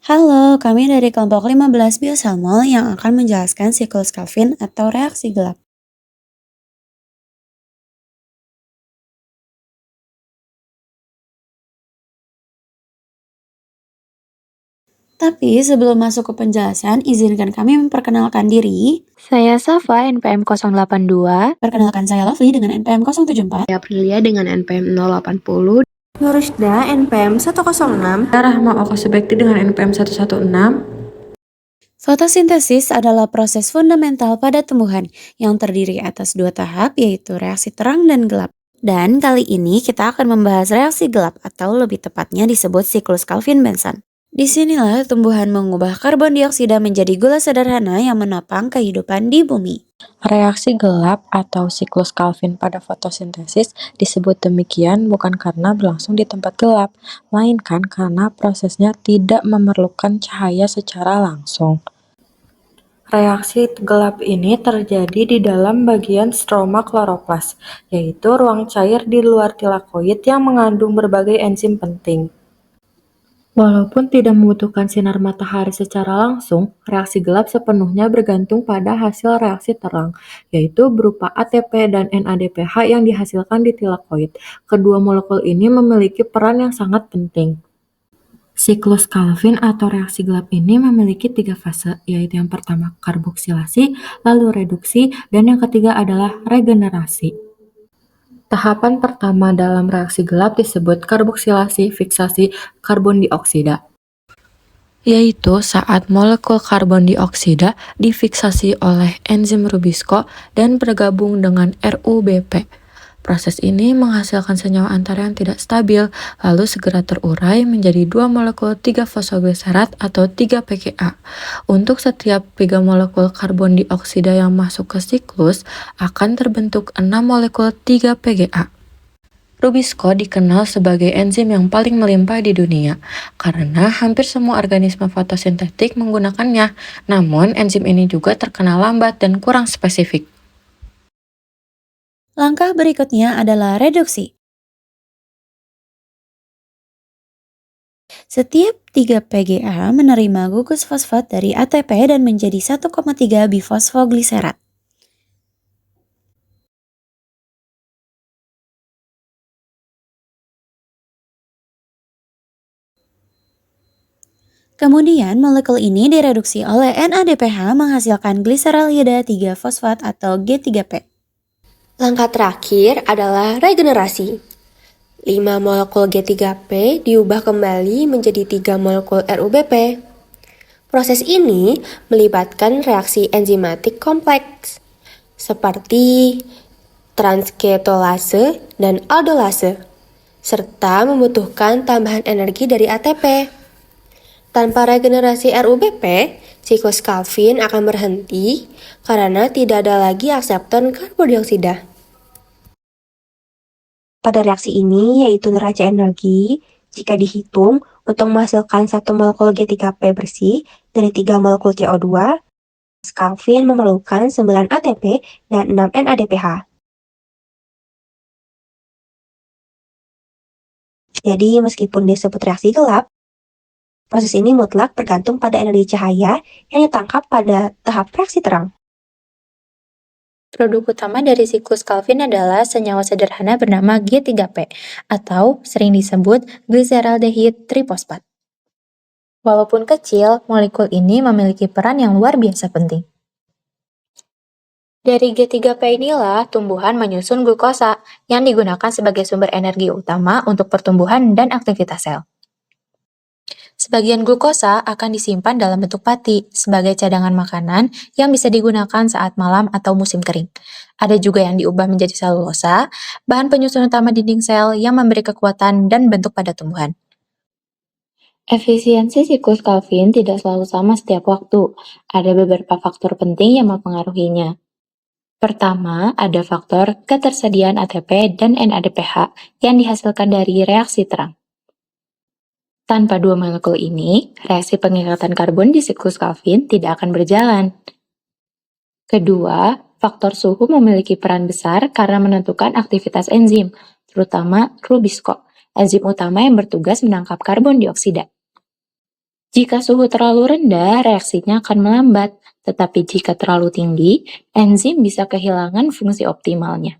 Halo, kami dari kelompok 15 Biosalmol yang akan menjelaskan siklus Calvin atau reaksi gelap. Tapi sebelum masuk ke penjelasan, izinkan kami memperkenalkan diri. Saya Safa, NPM 082. Perkenalkan saya Lovely dengan NPM 074. Saya Aprilia dengan NPM 080. Nurishda NPM 106. Rahma Okasubekti dengan NPM 116. Fotosintesis adalah proses fundamental pada tumbuhan yang terdiri atas dua tahap, yaitu reaksi terang dan gelap. Dan kali ini kita akan membahas reaksi gelap atau lebih tepatnya disebut siklus Calvin-Benson. Disinilah tumbuhan mengubah karbon dioksida menjadi gula sederhana yang menopang kehidupan di bumi. Reaksi gelap atau siklus Calvin pada fotosintesis disebut demikian bukan karena berlangsung di tempat gelap, melainkan karena prosesnya tidak memerlukan cahaya secara langsung. Reaksi gelap ini terjadi di dalam bagian stroma kloroplas, yaitu ruang cair di luar tilakoid yang mengandung berbagai enzim penting. Walaupun tidak membutuhkan sinar matahari secara langsung, reaksi gelap sepenuhnya bergantung pada hasil reaksi terang, yaitu berupa ATP dan NADPH yang dihasilkan di tilakoid. Kedua molekul ini memiliki peran yang sangat penting. Siklus Calvin atau reaksi gelap ini memiliki 3 fase, yaitu yang pertama karboksilasi, lalu reduksi, dan yang ketiga adalah regenerasi. Tahapan pertama dalam reaksi gelap disebut karboksilasi fiksasi karbon dioksida, yaitu saat molekul karbon dioksida difiksasi oleh enzim Rubisco dan bergabung dengan RuBP. Proses ini menghasilkan senyawa antara yang tidak stabil, lalu segera terurai menjadi 2 molekul 3-fosfogliserat atau 3-PGA. Untuk setiap 3 molekul karbon dioksida yang masuk ke siklus, akan terbentuk 6 molekul 3-PGA. Rubisco dikenal sebagai enzim yang paling melimpah di dunia, karena hampir semua organisme fotosintetik menggunakannya. Namun, enzim ini juga terkenal lambat dan kurang spesifik. Langkah berikutnya adalah reduksi. Setiap 3 PGA menerima gugus fosfat dari ATP dan menjadi 1,3 bifosfogliserat. Kemudian molekul ini direduksi oleh NADPH menghasilkan gliseraldehyde 3-fosfat atau G3P. Langkah terakhir adalah regenerasi. 5 molekul G3P diubah kembali menjadi 3 molekul RuBP. Proses ini melibatkan reaksi enzimatik kompleks seperti transketolase dan aldolase, serta membutuhkan tambahan energi dari ATP. Tanpa regenerasi RuBP, siklus Calvin akan berhenti karena tidak ada lagi akseptor karbon dioksida. Pada reaksi ini, yaitu neraca energi, jika dihitung untuk menghasilkan 1 molekul G3P bersih dari 3 molekul CO2, Calvin memerlukan 9 ATP dan 6 NADPH. Jadi, meskipun disebut reaksi gelap, proses ini mutlak bergantung pada energi cahaya yang ditangkap pada tahap reaksi terang. Produk utama dari siklus Calvin adalah senyawa sederhana bernama G3P atau sering disebut gliseraldehyde trifosfat. Walaupun kecil, molekul ini memiliki peran yang luar biasa penting. Dari G3P inilah tumbuhan menyusun glukosa yang digunakan sebagai sumber energi utama untuk pertumbuhan dan aktivitas sel. Sebagian glukosa akan disimpan dalam bentuk pati sebagai cadangan makanan yang bisa digunakan saat malam atau musim kering. Ada juga yang diubah menjadi selulosa, bahan penyusun utama dinding sel yang memberi kekuatan dan bentuk pada tumbuhan. Efisiensi siklus Calvin tidak selalu sama setiap waktu. Ada beberapa faktor penting yang mempengaruhinya. Pertama, ada faktor ketersediaan ATP dan NADPH yang dihasilkan dari reaksi terang. Tanpa dua molekul ini, reaksi pengikatan karbon di siklus Calvin tidak akan berjalan. Kedua, faktor suhu memiliki peran besar karena menentukan aktivitas enzim, terutama Rubisco, enzim utama yang bertugas menangkap karbon dioksida. Jika suhu terlalu rendah, reaksinya akan melambat, tetapi jika terlalu tinggi, enzim bisa kehilangan fungsi optimalnya.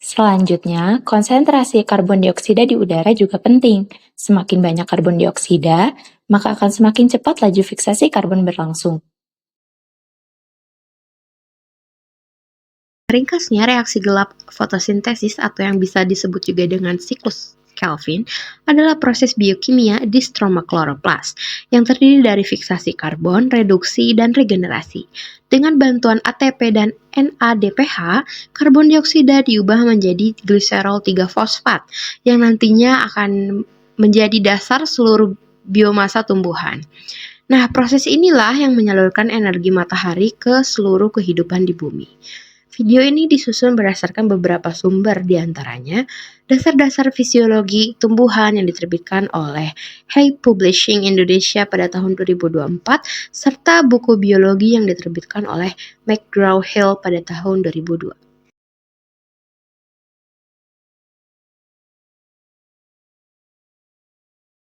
Selanjutnya, konsentrasi karbon dioksida di udara juga penting. Semakin banyak karbon dioksida, maka akan semakin cepat laju fiksasi karbon berlangsung. Ringkasnya, reaksi gelap fotosintesis atau yang bisa disebut juga dengan siklus Kelvin adalah proses biokimia di stroma kloroplas yang terdiri dari fiksasi karbon, reduksi, dan regenerasi. Dengan bantuan ATP dan NADPH, karbon dioksida diubah menjadi gliserol 3-fosfat yang nantinya akan menjadi dasar seluruh biomasa tumbuhan. Nah, proses inilah yang menyalurkan energi matahari ke seluruh kehidupan di bumi. Video ini disusun berdasarkan beberapa sumber, diantaranya Dasar-Dasar Fisiologi Tumbuhan yang diterbitkan oleh Hay Publishing Indonesia pada tahun 2024, serta buku biologi yang diterbitkan oleh McGraw-Hill pada tahun 2002.